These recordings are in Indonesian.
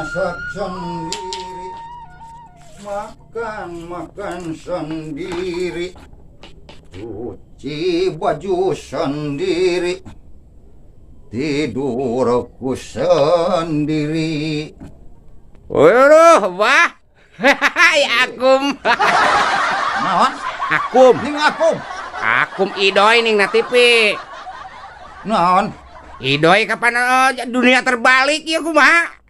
masak sendiri, makan sendiri, cuci baju sendiri, tidurku sendiri. Waduh, wah. Ya akum. Naon? Akum. Ning akum. Akum idoy ning na TV. Naon? Idoy kapan dunia terbalik ya kumaha?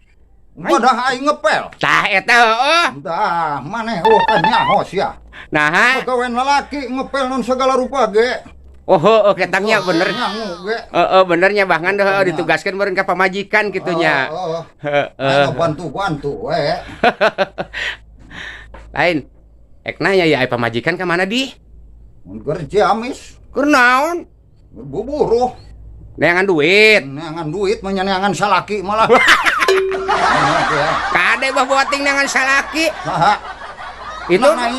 Wadah aing ngepel. Tah eta heueuh. Dah, maneh kan nyahos ya. Nah, Pagawean lalaki ngepel non segala rupa ge. oh heueuh ketangnya bener. Nyangu ge. Benernya bahkan ditugaskan meureun ka pamajikan kitunya. Heeh. Bantu-bantu we. Lain. Ekna ya pamajikan ka mana di? Mun kerja amis. Keur naon? Buburuh. Neangan duit. Neangan duit menyenangan salaki malah. Kade bah boting neangan salaki. Saha? Itu di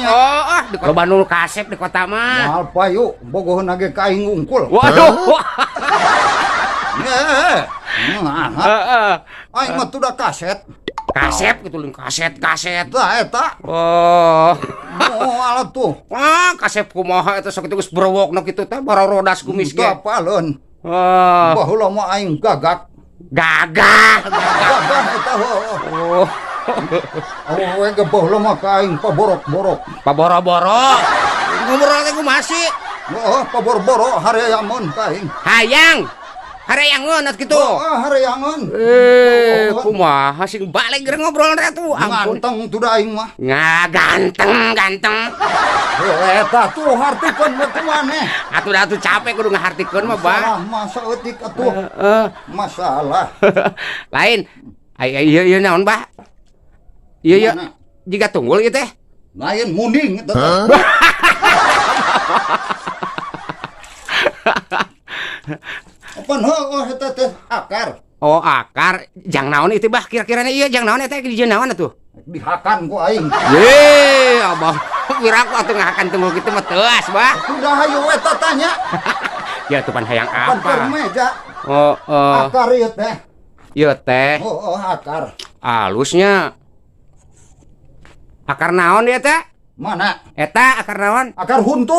loba nu kasep di kota mah. Mahal payu, bogoheun ge ka aing ngungkul. Waduh. Heeh. Aing mah tuh kaset. Kasep gitu lin kaset. Tah eta. Oh. Oh, alat tuh. Wah, kasep kumaha eta sok geus browokna kitu teh bara rodas kumis ge. Gapaleun. Oh. Baheula mah aing gagak. Gagah eta heuh. Oh, we ge baheula mah ka aing paborok-borok. Paboro-boro. Ngumur teh kumaha sih? Oh, pabor-boro hareangeun ka aing. Hayang. Hareangeun kitu. Oh, hareangeun. Kumaha sing balik gereng ngobrol teh tuh. Ampun. Ganteng tuh da aing mah. Ganteng. Eta tuh hartikeun mah kumaneh. Atuh capek kudu ngahartikeun mah, Bah. Masa eutik atuh. Masalah. Lain. Ieu naon, Bah? Ieu jiga tunggul ieu teh. Lain muning eta. Apaan heueuh eta teh akar. Oh, akar. Jang naon itu, Bah? Kira-kirana ieu jang naon eta di naon atuh? Dihakan ku aing. Ye, Abah. Kira aku atuh ngahakan tunggul kitu mah teuas, Bah. Udah hayu eta tanya. Ya tuh pan hayang apa? Pan meja. Oh, akar ieu teh. Ieu teh. Oh, akar. Alusnya. Akar naon dia teh? Mana? Eta akar naon? Akar huntu.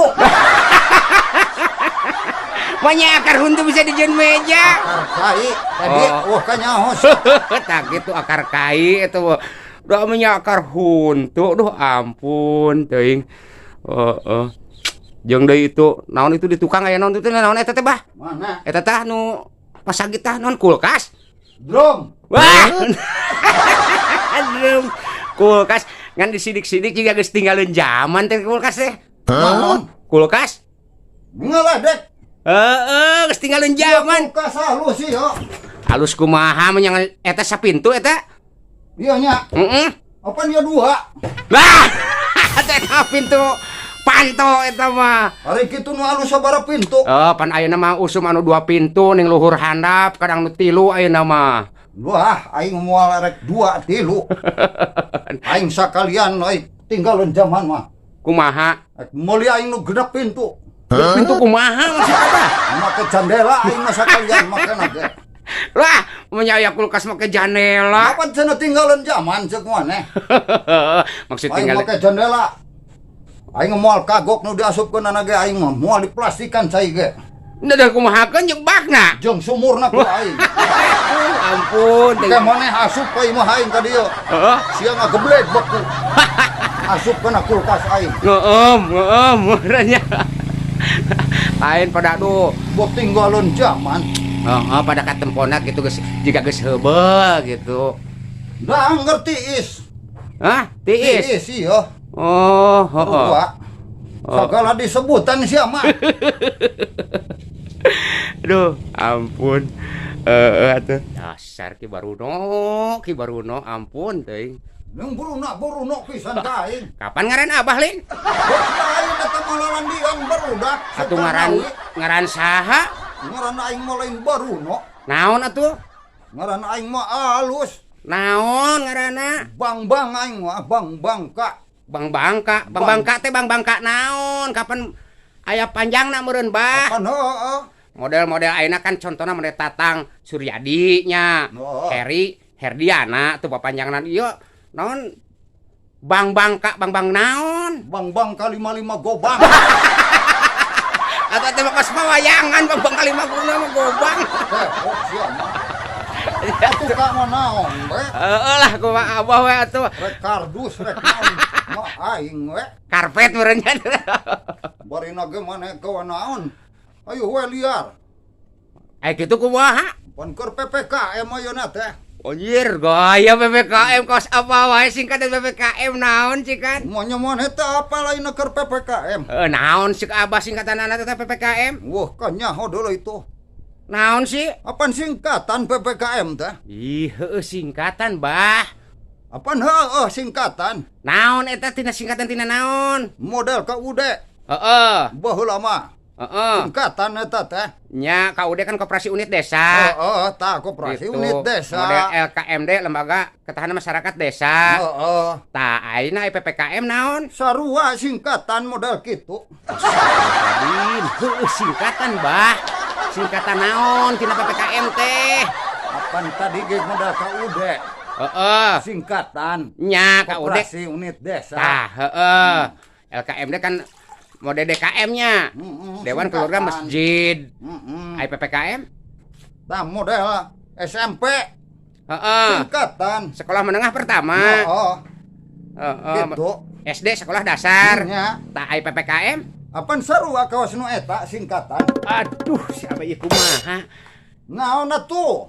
Banyak akar huntu bisa dijieun meja. Akar kai. Tadi kanyahos. Tak gitu akar kai itu. Udah punya akar huntu. Duh ampun teuing. Jeung deui itu naon itu di tukang aya naon itu naon eta teh, Bah? Mana? Eta teh nu pasagi teh naon kulkas. Drum. Wah. Drum. Kulkas ngan disidik-sidik juga geus tinggalin zaman teh kulkas teh. Naon? Kulkas? Ngeledek. Geus tinggalin zaman. Kulkas halus sih yo. Halus kumaha menyang eta sapintu eta? Iya nya. Apa dia dua? Lah, eta pintu panto eta mah. Hari kitu nu halus sabaraha pintu? Pan ayeuna mah usum anu 2 pintu ning luhur handap, kadang nu 3 ayeuna mah. Wah, aing moal rek 2 3. Aing sakalian euy tinggalin zaman mah. Kumaha? Meuli aing nu genep pintu. Pintu kumaha maksud apa? Make jandela aing mah sakalian makana ge. Lah, nya aya kulkas make jandela. Apa cenah tinggalin zaman ceuk maneh? Maksud Aing tinggal make jandela. Aing moal kagok nu diasupkeun ana ge aing mah moal diplastikan cai ge. Da kumahakeun jeung bakna. Jeung sumurna ku aing. Ampun, Teh maneh asup ka imah aing ka dieu. Heeh. Sia ngageblek beku. Asup kana kulkas aing. Ngeueum urangnya. Lain pada aduh, Bok tinggalin zaman. Pada katempona gitu geus jiga geus heubeul gitu. Da ngerti is. Hah? Tiis. Tiis iya. Oh, heeh. Segala disebutan sia mah. Aduh, ampun. Atuh. Dasar Ki Baruno, ampun teuing. Yang Bruno pisan ka aing. Kapan ngaran Abah, Lin? Aing eta malalan diang barudak. Atuh ngaran saha? Ngaran aing mah lain Baruno. Naon atuh? Ngaran aing mah alus. Naon ngaranna? Bang aing mah Bang Bangka. Bang Bangka teh Bang Bangka naon? Kapan aya panjangna meureun, Bah? Kapan heueuh. Model-model ayeuna kan contohna model Tatang Suryadi nya. Oh. Heri Herdiana tuh papanjangan ieu naon Bang Bangka Bang naon Bang K55 Gobang. atau teh kos pawayangan Bang K55 Gobang. Oh, sia mah. Atuh ka mah naon we? Heeh lah kumaha abah we atuh. Rek kardus rek naon. Mah aing we. Karpet meureun nya. Barina ge maneh kawan naon. Ayo we liar. Ai kitu kumaha? Pan keur PPKM ayeuna teh. Anjir, gaya PPKM kos apa wae singkatan PPKM naon cikan? Monya maneh teh apa lain keur PPKM? Naon sih abah singkatanana teh PPKM? Wah, kanyaho deuleu itu. Naon sih? Apaan singkatan PPKM teh? Ih, heueuh singkatan, Bah. Apaan heueuh singkatan? Naon eta tina singkatan tina naon? Model KUD. Heeh. Baheula mah. Heeh. Singkatan eta teh. Nya KUD kan Koperasi Unit Desa. Heeh, tah koperasi Gitu. unit desa. Model LKMD Lembaga Ketahanan Masyarakat Desa. Heeh. Tah ayeuna PPKM naon? Sarua singkatan model kitu. Adin, heueuh singkatan, Bah. Singkatan naon tina PPKM teh? Apaan tadi ge model KUD? Heeh. Singkatan. Nya KUD. Koperasi unit desa. Tah, heeh. LKMD kan mode DKM-nya. Dewan Keluarga singkatan. Masjid. Heeh. Ai PPKM? Tah model SMP. Heeh. Singkatan. Sekolah menengah pertama. Heeh. Heeh. Gitu. SD sekolah dasar. Nya. Tah ai PPKM? Apaan sarua kawas nu eta singkatan? Aduh, siapa ieu kumaha? Naon atuh?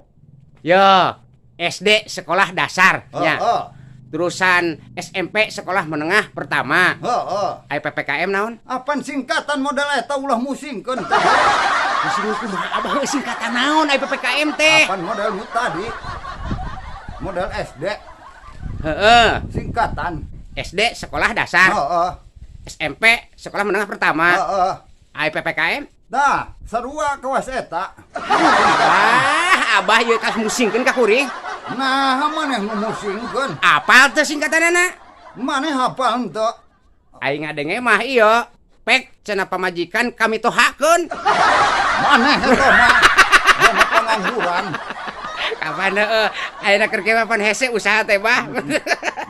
Yo, SD sekolah dasar nya. Heeh. Terusan SMP sekolah menengah pertama. Heeh. Ai PPKM naon? Apaan singkatan model eta ulah musingkeun? Pusing kumaha abah singkatan naon ai PPKM teh? Apaan model nu tadi? Model SD Heeh. singkatan. SD sekolah dasar. Heeh. SMP sekolah menengah pertama. Heeh. Ai PPKM? Nah, sarua kawas eta. Abah ieu kas musingkeun ka kuring. Nah, maneh nu musingkeun? Apal teh singkatanana? Maneh hafal henteu? Aing ngadenge mah ieu. Pek cenah pamajikan kami tohakeun. Maneh eta mah. Dana pengangguran. Kapan heueuh ayeuna keur kewapan hese usaha teh, Bah.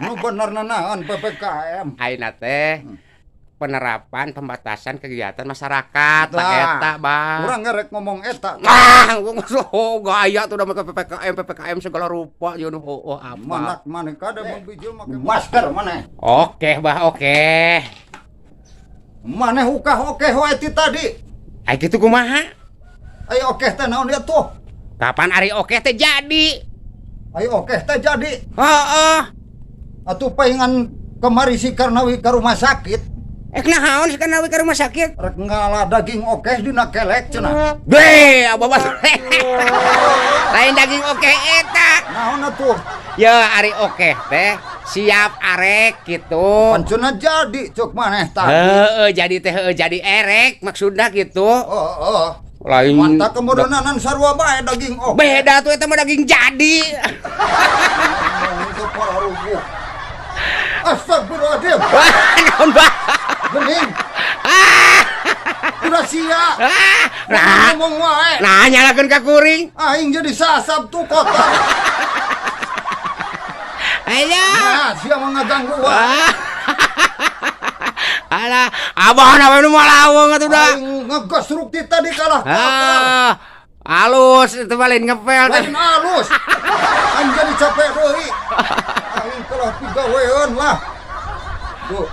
Nu benerna naon PPKM? Ayeuna teh penerapan pembatasan kegiatan masyarakat tak Tah. eta, Bah. Urang ngerek ngomong eta. Gaya tuh udah make PPKM segala rupa jeung heueuh apa. Manak maneh kada membijil make masker maneh. Oke, Bah, oke. Maneh ukah-oke wae ti tadi. Ai kitu kumaha? Ayo oke teh naon dia tuh? Kapan ari oke teh jadi? Ayo oke teh jadi. Heeh. Atuh paingan kemari si Karnawi ke rumah sakit. Naon si Karnawi ka rumah sakit? Rek ngala daging oke dina kelek cenah. Be, abah lain daging oke eta. Naon atuh? Ya ari oke teh siap arek gitu. Pancuna jadi cuk maneh tadi. Heeh, jadi teh jadi erek maksudna gitu. Heeh. Lain Mantap kemodonanan sarua bae daging oke. beda tuh eta mah daging jadi. Itu para rubuh. Astagfirullahaladzim. Naon bah? Bening. Udah sia. Nah, Ngomong wae. nah nyalakeun ka kuring. Aing jadi sasab tuh kotor. Aya. Nah, sia mah ngaganggu wae. Alah, abah na nu malaweng atuh da. Aing ngegesruk ti tadi kalah kapal. Halus itu lain ngepel teh. Lain halus. Aing jadi capek deui. Aing kalah pigawean lah. Tuh.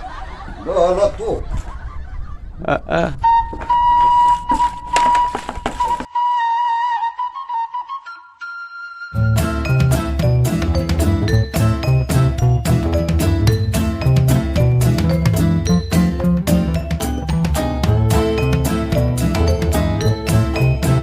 Tuh, tuh.